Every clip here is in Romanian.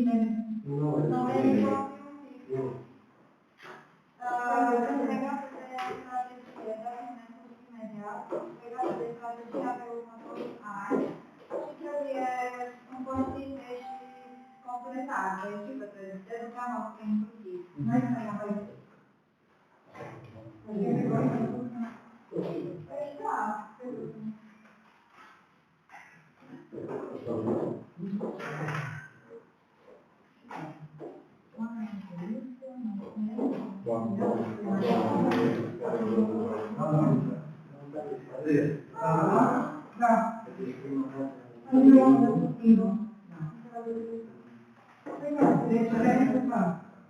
Non è proprio legate alle strategie immediato, legate alle strategie per următorii ani și trebuie un pozitiv și completate și către educarea noastră inclusiv. Noi să ne avem.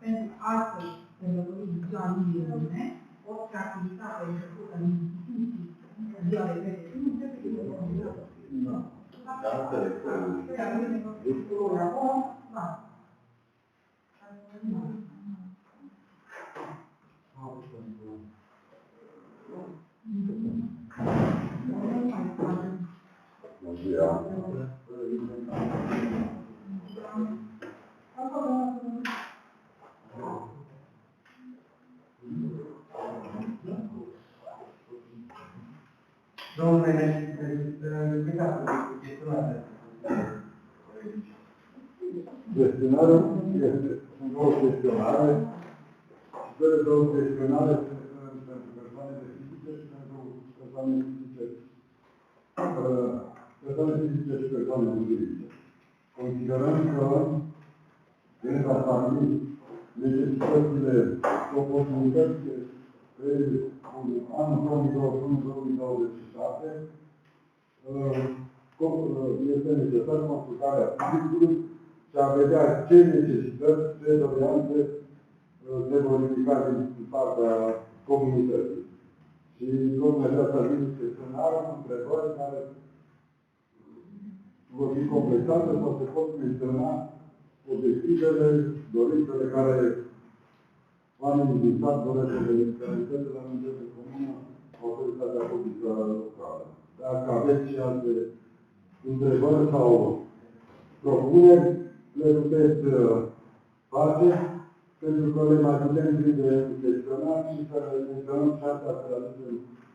Pentru astăzi, pentru ziua lunii, orice activitate începută în instituții, în ziua de vede, nu trebuie să fie comună. Domnule, legat cu gestionarea. Gestionarea este o gestionare și cele două gestionare pentru persoanele fizice și pentru persoanele fizice. Persoane fizice și persoane juridice. Considerăm că pentru a stabili necesitățile și oportunitățile pe anul 2021-2027 este necesar consultarea publicului și a vedea ce necesități, ce doleanțe se vor ridica din partea comunității. Și domnul aceasta vine chestionarul cu întrebări care vor fi completate sau se pot menționa obiectivele, dorințele care oamenii din stat doresc să realizeze la nivel de comună, autoritatea publică locală. Dacă aveți și alte întrebări sau propuneri, le puteți face, pentru că le mai putem prinde gestionat și să le menționăm și astea să le aducem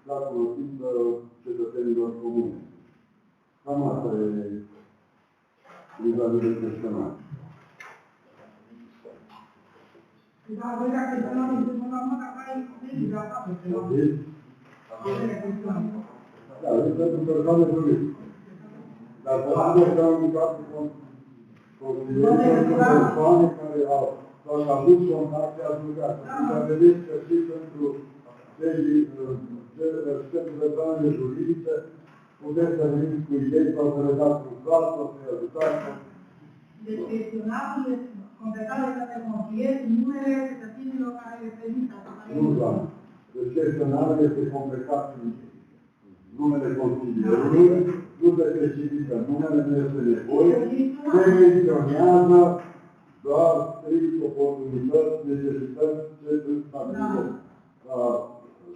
la cunoștință cetățenilor comune. Cam asta e vis-a-vis de gestionat. Da, voi dacă îi dăm în primul la mână, care e legea ta pe celălalt. Da, e pentru persoane juridice. Dar persoane care au indicat consilierii pentru persoane care au avut contact și aduncat. Și a venit că și pentru persoanele juridice puteți să veniți cu idei sau să le dați un sfat sau să-i ajutați. Deci gestionatul este completarea către consilieri în numele cetățenilor care reprezintă. Nu, doamne. Deci gestionarul este completat în numele consilierului, nu se specifică numele, nu este nevoie, se menționează doar strict oportunități, necesități ce sunt stabilite.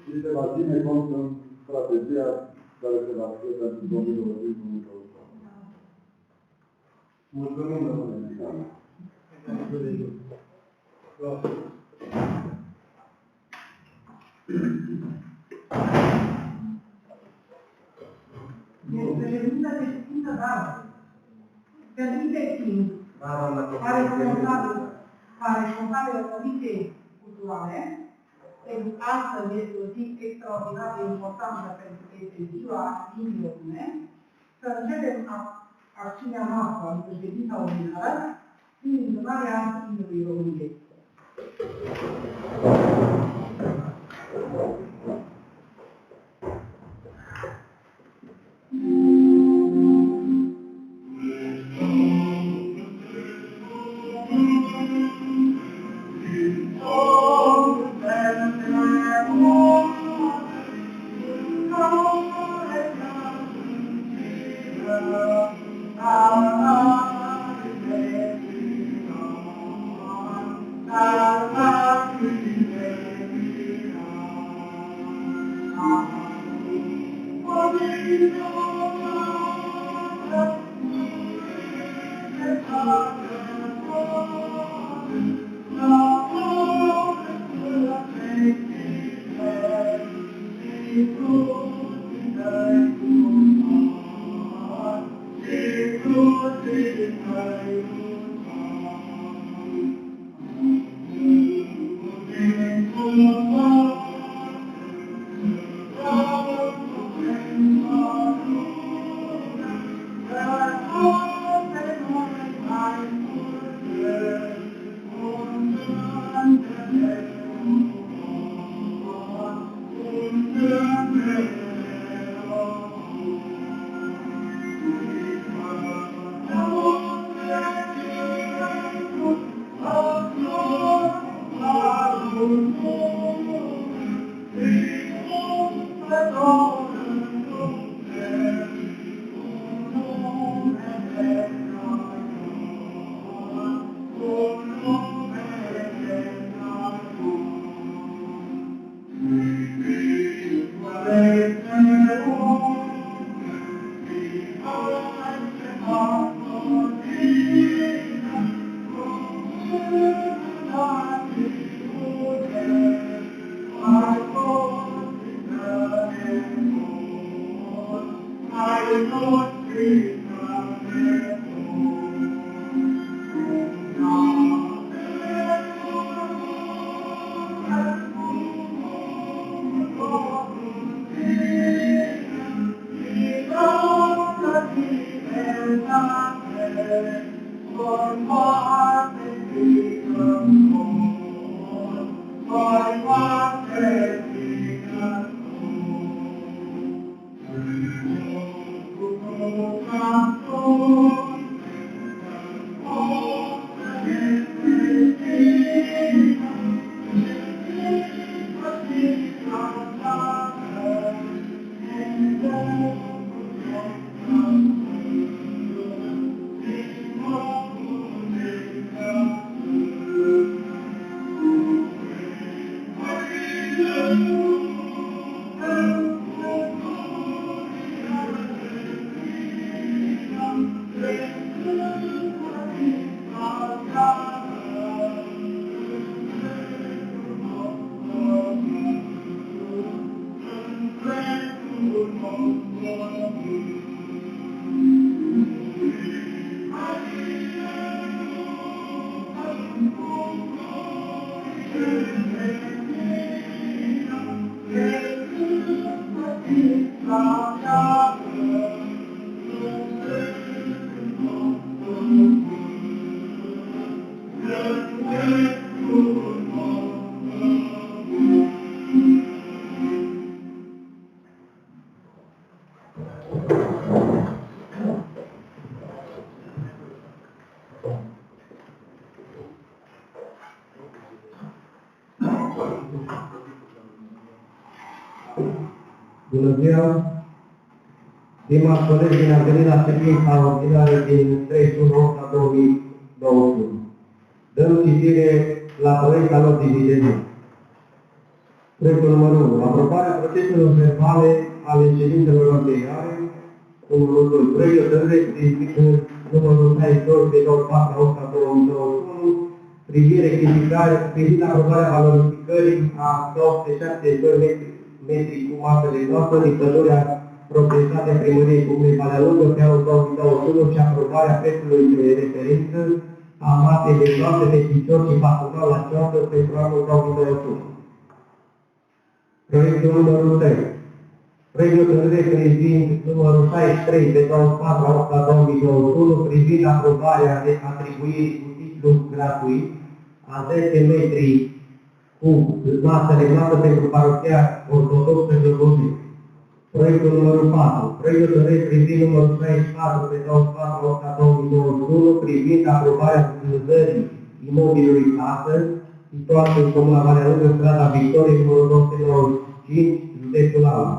Și se va ține cont în strategia care se va scrie pentru 2021. Mulțumim, domnule Mihai. Este reuniunea de știință, dar permite timp ca responsabil Comisiei Culturale, pentru că astăzi este o zi extraordinar de importantă pentru că este ziua limbii române, să începem acțiunea noastră în ședința ordinară prin întâlnarea limbii României. Bună ziua! Stimați colegi, bine ați venit la ședința ordinară din 31/8/2021. Dăm citire la proiectul lor dividende. Proiectul numărul 1. Aprobarea proceselor verbale ale ședințelor anterioare. Numărul 2. Proiectul de lege numărul 62 pe 24/8/2021 privind aprobarea valorificării a 272 metri cu apele noastre din pădurea proprietate primăriei Comunei Valea Lungă pe anul 2021 și aprobarea prețului de referință a masei de noastre de picior și patronal la ceață pentru anul 2021. Proiectul numărul 3. Proiectul de lege privind numărul 63 pe 24/8/2021 privind aprobarea de atribuirii cu titlu gratuit a 10 metri cu masă remată pentru parohia ortodoxă Jogojin. Proiectul numărul 4. Proiectul de lege privind numărul 64 pe 24/8/2021 privind aprobarea vânzării imobilului casă situată în Comuna Valea Lungă, strada Victoriei, numărul 295, județul Alba.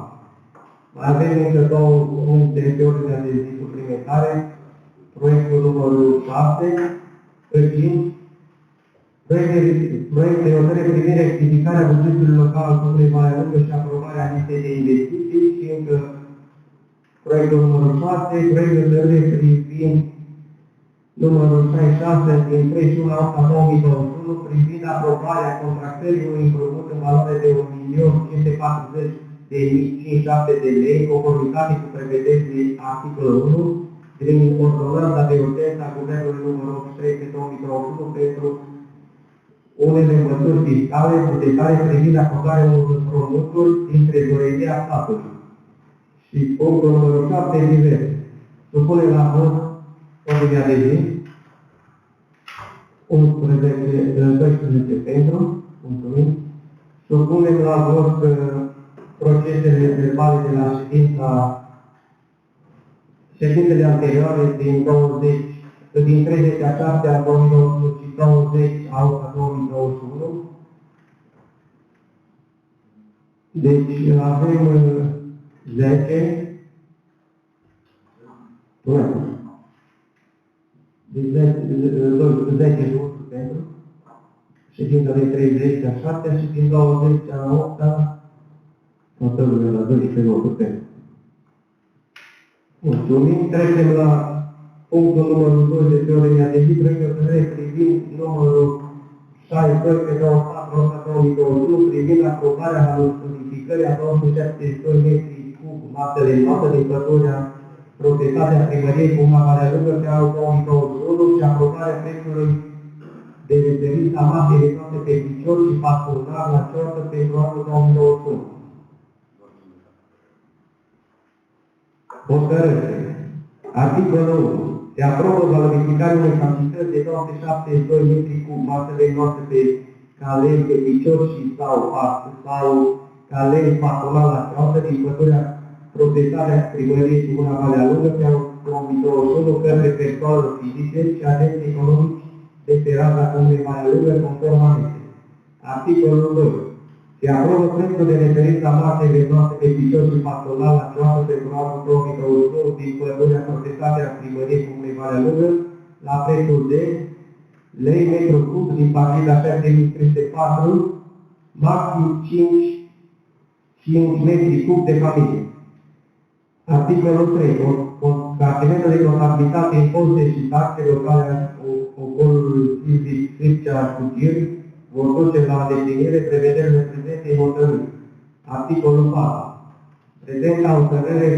Mai avem încă două puncte pe ordinea de zi suplimentare. Proiectul numărul 6, proiect de hotărâre privind rectificarea bugetului local al Comunei Valea Lungă și aprobarea listei de investiții și încă proiectul numărul 6, proiectul de hotărâre privind numărul 66 din 31/8/2021 privind aprobarea contractării unui împrumut în valoare de 1.540.000 de lei, în conformitate cu prevederile articolul 1 din ordonanța de urgență a Guvernului numărul 83 pe 2021 pentru unele măsuri fiscale bugetare privind acordarea unor împrumuturi din trezoreria statului. Și punctul numărul 7 diverse. Supune la vot ordinea de zi. 12 pentru. Mulțumim. Supunem la vot procesele verbale de la ședințele anterioare din 30 a 7 a 2021 și 20 a 2021. Deci avem 10. Deci 10 voturi pentru. Ședința de 30 a 7 și din 20 a 8 hotărârea la 12 voturi pentru. Mulțumim. Trecem la punctul numărul 2 de pe ordinea de zi, proiectul privind numărul 62 pe 24/2021 privind aprobarea valorificării a 272 metri cub masă de notă din pădurea proprietatea primăriei Comuna Valea Lungă pe anul 2021 și aprobarea prețului de referință a masei de note pe picior și patronal la ceartă pentru anul 2021. Hotărâre. Articolul 1. Se aprobă valorificarea unei cantități de 272 metri cub masă de notă pe calei pe picior și sau calei patronal la ceartă din pădurea proprietatea primăriei Comuna Valea Lungă pe anul 2021 către persoanelor fizice și agenți economici de pe raza Comunei Valea Lungă conform anexei. Articolul 2. Se aprobă prețul de referință a masei de note pe picior și patronal la cealaltă pentru anul 2021 din pădurea proprietatea primăriei Comunei Valea Lungă la prețul de lei metru cub din partida 7304, maxim 5 metri cub de familie. Articolul 3. Cartimentul de contabilitate, impozite și taxe locale a ocolului fizic Sârcea Cugir vor duce la îndeplinire prevederile prezentei hotărâri. Articolul 4. Prezenta hotărâre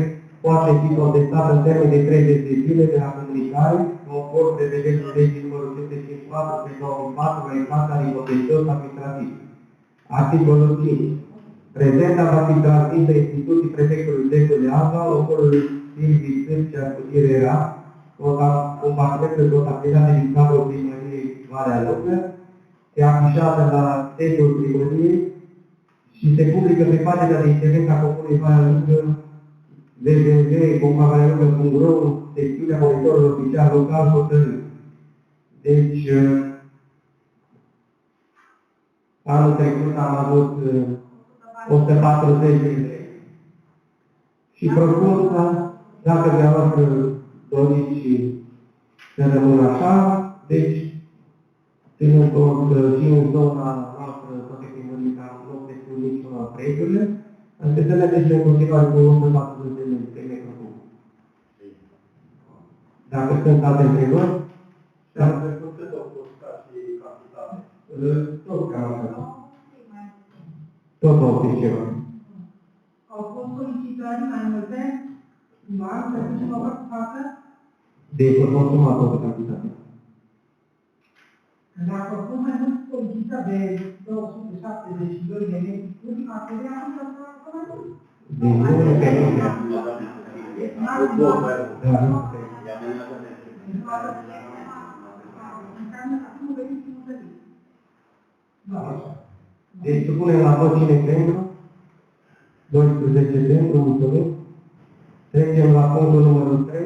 poate fi contestată în termen de 30 de zile de la comunicare, conform prevederilor legii numărul 554 pe 2004 la instanța din contencios administrativ. Articolul 5. Prezenta va fi transmisă instituții prefectului județului Alba, ocolului Silvii Sârcea Cugir era, compartimentul de contabilitate din cadrul primăriei Valea Lungă, se afișează la sediul primăriei și se publică pe pagina de internet a Comunei Valea Lungă www.comunavalalungă.ro, secțiunea monitorului oficial local hotărât. Deci, anul trecut am avut 140 de lei. Și propun ca, dacă dumneavoastră doriți și să rămână așa, deci ținând cont și în zona noastră toate primării care nu prescu niciuna prețurile, însă să le mergem în continuare cu 140 de lei pe metru cub. Dacă sunt alte întrebări, și-am trecut cât o costat și cantitate? tot cam așa. Tot 80 ceva. Au fost solicitări mai multe, doar să fie ceva față? Deci vor consuma toată cantitatea. Dacă au fost mai mult solicită de 272 de metri cubi, ar trebui atunci să mai mult. Deci nu e pe mine. Deci supunem la vot cine pentru? 12 pentru, mulțumim. Trecem la punctul numărul 3.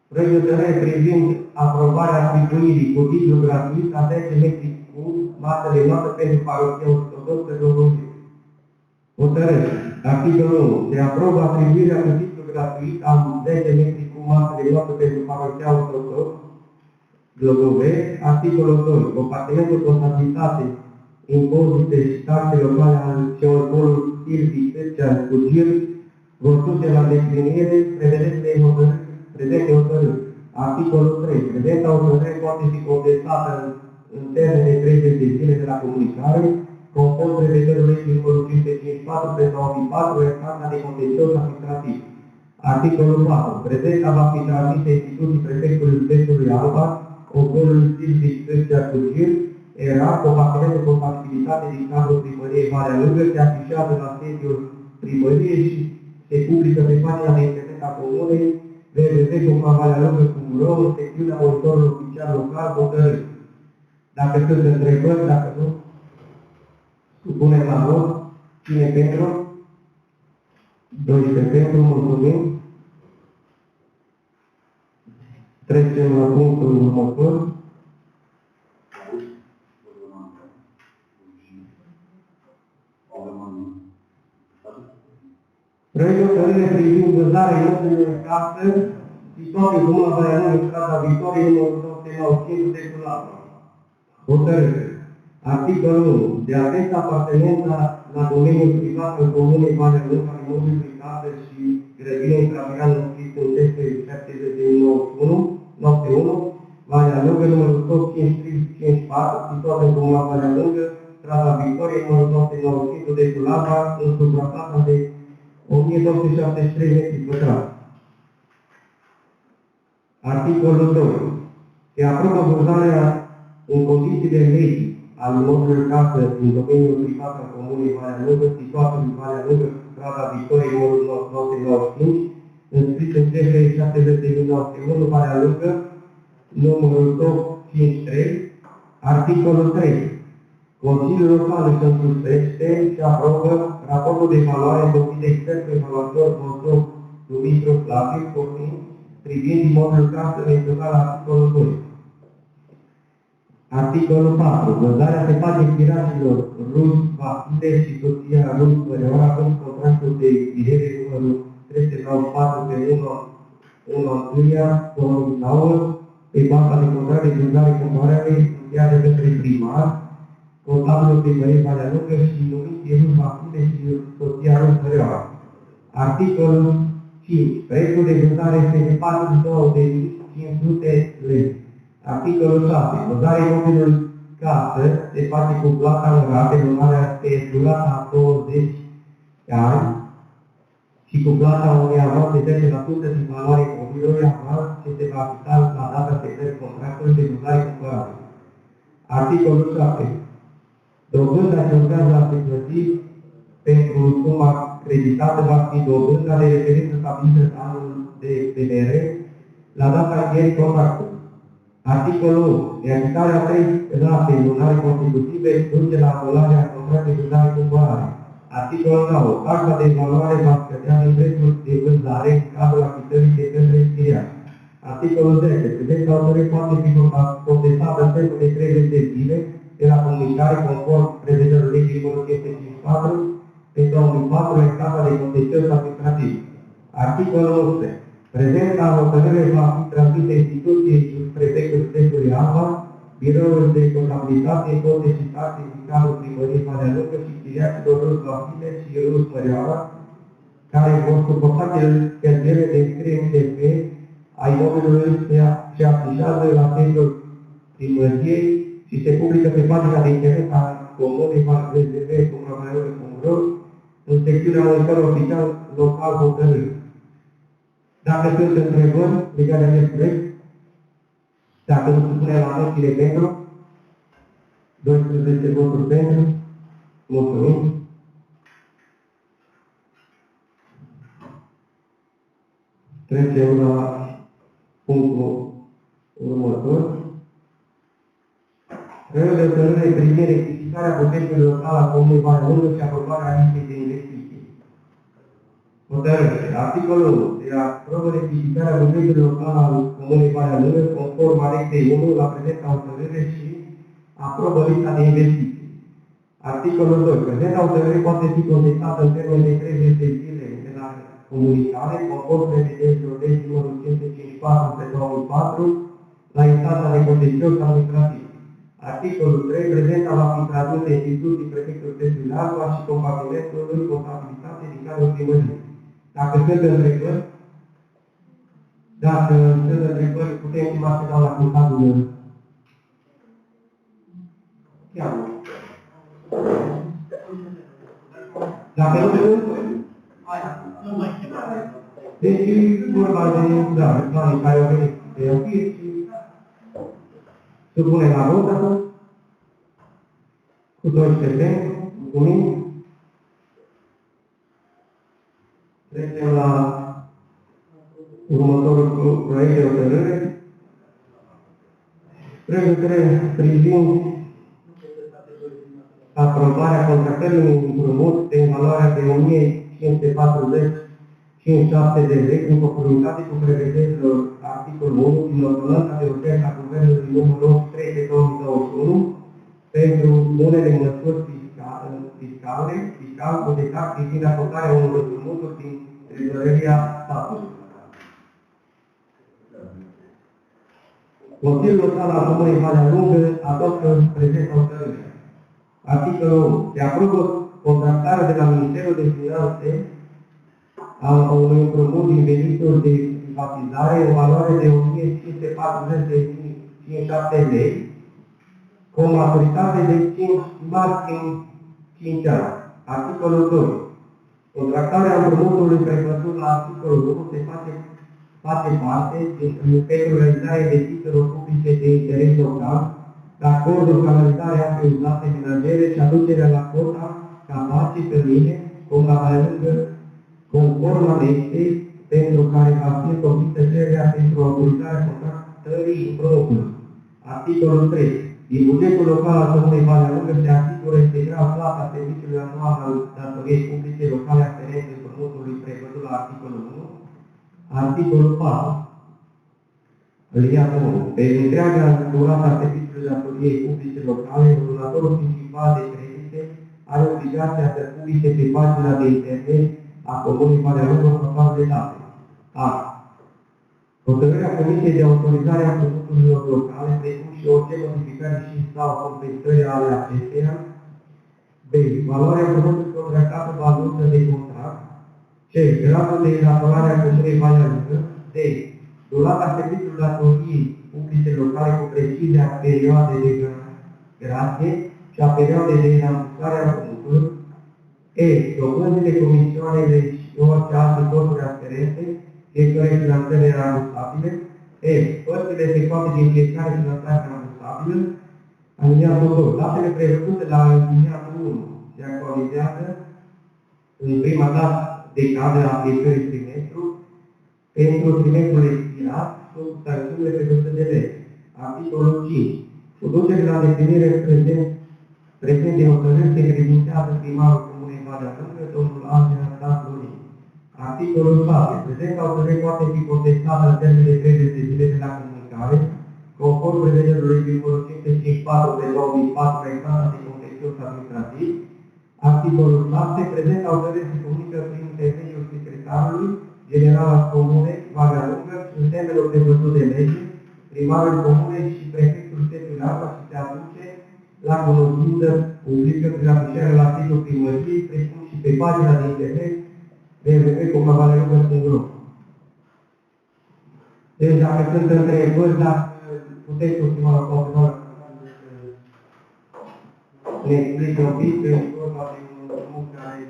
Proiectele privind aprobarea atribuirii cu titlu gratuit a 10 metri cub masă de notă pentru parohia ortodoxă pe Domnului. Hotărâre. Articolul 1. Se aprobă atribuirea cu titlu gratuit a 10 metri cub masă de notă pentru parohia ortodoxă Globove. Articolul 2. Compartimentul contabilitate, impozite și taxe locale al Ceorcolului Silvii Sârcea Cugir vor duce la îndeplinire prevederile prezente hotărâri. Articolul 3. Prezenta hotărâre poate fi contestată în termen de 30 de zile de la comunicare, conform prevederilor legii numărul 554 4/2004, Carta de Contencios Administrativ. Articolul 4. Prezenta va fi transmisă instituții prefectului județului Alba, Ogorului Silvic Sfântea Cugir, era compartimentul compatibilitate din cadrul primăriei Valea Lungă, se afișează la sediul primăriei și se publică pe pagina de internet a comunei www.valealungă.ro în secțiunea monitorului oficial local hotărât. Dacă sunt întrebări, dacă nu, supunem la vot. Cine pentru? 12 pentru, mulțumim. Trecem la punctul următor. Proiect de hotărâre privind vânzarea imobilului în casă, situată în Comuna Valea Lungă, strada Victoriei, numărul 295, județul Alba. Hotărâre. Articolul 1. De atent apartenența la domeniul privat al Comunei Valea Lungă al imobilului casă și grădină intravial înscris în textul 70/91, Valea Lungă, numărul 5354, situată în Comuna Valea Lungă, strada Victoriei, numărul 295, județul Alba, în suprafața de 1273 metri pătrați. Articolul 2. Se aprobă vânzarea în condiții de lege al imobilului casă din domeniul privat al Comunei Valea Lungă, situată în Valea Lungă, strada Victoriei, numărul 295, înscris în CFR 70/91, Valea Lungă, numărul 253. Articolul 3. Consiliul Local își însușește și aprobă raportul de evaluare întocmit de expertul evaluator Bosov Dumitru Flaviu Copin privind imobilul casă menționat la articolul 2. Articolul 4. Vânzarea se face expirațiilor Rus Vasile și soția Rus Măreora în contractul de expirare numărul 394/1/1/2009 pe baza de contract de vânzare cumpărare încheiate de către primar, contabilul primăriei Valea Lungă și numiții Rus Vasile și soția Rus Măreora. Articolul 5. Prețul de vânzare este de 42.500 lei. Articolul 6. Vânzarea imobilului casă se face cu plata în rate, vânzarea pe durata a 20 ani și cu plata unui avans de 10% din valoarea imobilului, avans ce se va aplica la data semnării contractului de vânzare-cumpărare. Articolul 7. Dobânda ce urmează a fi plătit pentru suma creditată va fi dobânda de referință stabilită în anul de expunere la data încheierii contractului. Articolul 1. Realizarea 3 rate lunare consecutive duce la anularea contractului de vânzare-cumpărare. Articolul 9. Taxa de evaluare va scădea din prețul de vânzare în cadrul achitării de către închiriat. Articolul 10. Prezența autorii poate fi contestată în termen de 30 de zile de la comunicare conform prevederilor legii numărul 554 pe 2004 în etapa de contencios administrativ. Articolul 11. Prezenta hotărâre va fi transmisă instituției prefectului județului Alba, biroul de contabilitate, cote și taxe din cadrul primăriei Valea Lungă și chiriaților Rus Vasile și Rus Măreoara, care vor suporta cheltuielile de înscriere în CFR a imobilului și afișează la sediul primăriei și se publică pe pagina de internet a comunei www.valealungă.ro în secțiunea monitor oficial local hotărât. Dacă sunt întrebări legate de acest proiect, dacă nu supune la noțiile pentru, 12 voturi pentru, mulțumim. Trecem la punctul următor. Proiectul de hotărâre privind rectificarea bugetului local a Comunei Valea Lungă și aprobarea listei de investiții. Hotărâre. Articolul 1. Se aprobă rectificarea bugetului local al Comunei Valea Lungă conform anexei 1 la prezenta hotărâre și aprobă lista de investiții. Articolul 2. Prezenta hotărâre poate fi contestată în termen de 30 de zile de la comunicare conform prevederilor legii numărul 554/2004 la instanța de contencios administrativ. Articolul 3. Prezenta va fi tradusă în instituții prefectului județului Alba și compartimentului contabilitate din cadrul primăriei. Dacă sunt întrebări, putem chema pe doamna contabilă. Chiar. Dacă nu sunt, deci vorba de banii care au venit de ofir și supunem la vot acum, cu 12 pentru, cu mine. Trecem la următorul proiect de hotărâre. Proiectul privind aprobarea contractării unui împrumut de valoare de 1.540,57 de lei în conformitate cu prevederile articolul 1 din ordonanța de urgență a Guvernului numărul 83 de 2021 pentru unele măsuri fiscale ipotecar privind acordarea unor împrumuturi din trezoreria statului. Consiliul Local al Comunei Valea Lungă adoptă prezent hotărâre. Articolul 1. Se aprobă contractarea de la Ministerul de Finanțe a unui împrumut din venituri de privatizare în valoare de 1.540,57 lei, cu o maturitate de 5 ani. Articolul 2. Contractarea împrumutului prevăzut la articolul 1 se face parte pentru realizarea investițiilor publice de interes local, de acordul canalizarea apei uzate menagere și aducerea la cota capace cămine, conform anexei, pentru care va fi întocmită cererea pentru autorizarea contractării împrumutului. Articolul 3. Din bugetul local al Comunei Valea Lungă se asigură integral plata serviciului anual al datoriei publice locale aferente împrumutului prevăzut la articolul 1. Articolul 4. Alineatul 1. Pe întreaga durată a serviciului datoriei publice locale, ordonatorul principal de credite are obligația să publice pe pagina de internet a Comunei Valea Lungă total de date. A. Hotărârea Comisiei de autorizare a împrumuturilor locale, precum și orice modificare și sau completări ale acesteia. B. Valoarea împrumutului contractată valoată de contract. C. Gradul de elaborare a Comunei Valea Lungă. D. Durata serviciului datoriei publice locale cu precizia perioadei de grație și a perioadei de rambursare a împrumutului. E. Dobânzile, comisioanele și orice alte costuri aferente, fiecare finanțări rambursabile. E. Părțile efectuate din fiecare finanțare rambursabilă. Alineatul 2. Datele prevăzute la alineatul 1 se actualizează în prima dată decadă a fiecărui trimestru pentru trimestrul expirat sub sancțiunile prevăzute de lege. Articolul 5. Cu ducere la îndeplinire prezente hotărâri se încredințează primarul Comunei Valea Lungă, domnul Angela Dan Lorin. Articolul 6. Prezenta hotărâre poate fi contestată în termen de 30 de zile de la comunicare, conform prevederilor legii numărul 554 de 2004 pe instanța de contencios administrativ. Articolul 7. Prezenta hotărâre se comunică prin intermediul secretarului general al Comunei Valea Lungă în termenul prevăzut de lege, primarul Comunei și prefectul județului Arad și se aduce la cunoștință publică prin afișarea la site-ul primăriei, precum și pe pagina de internet www.comunavalealungă.ro. Deci dacă sunt întrebări, dacă puteți ultima la poate ne explică un pic, că e vorba de un împrumut care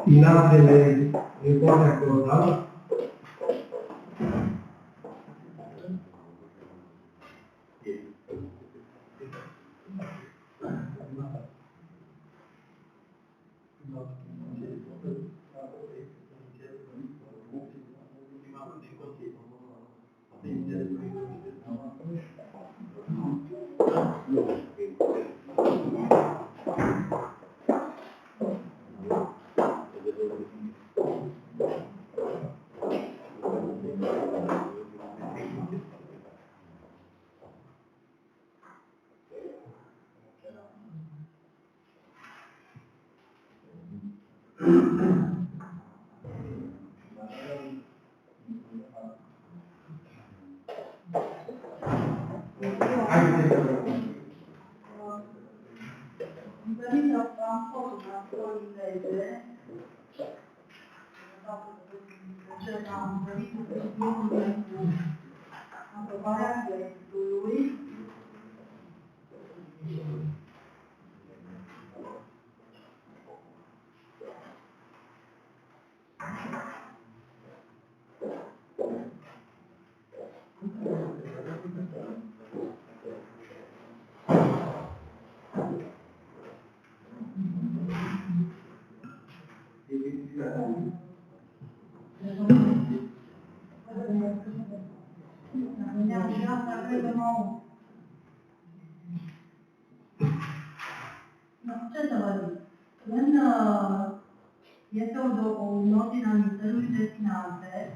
finanțele îi poate acorda. Aprobarea proiectului Ce să vă zic? Este un ordine al Ministerului de Finanțe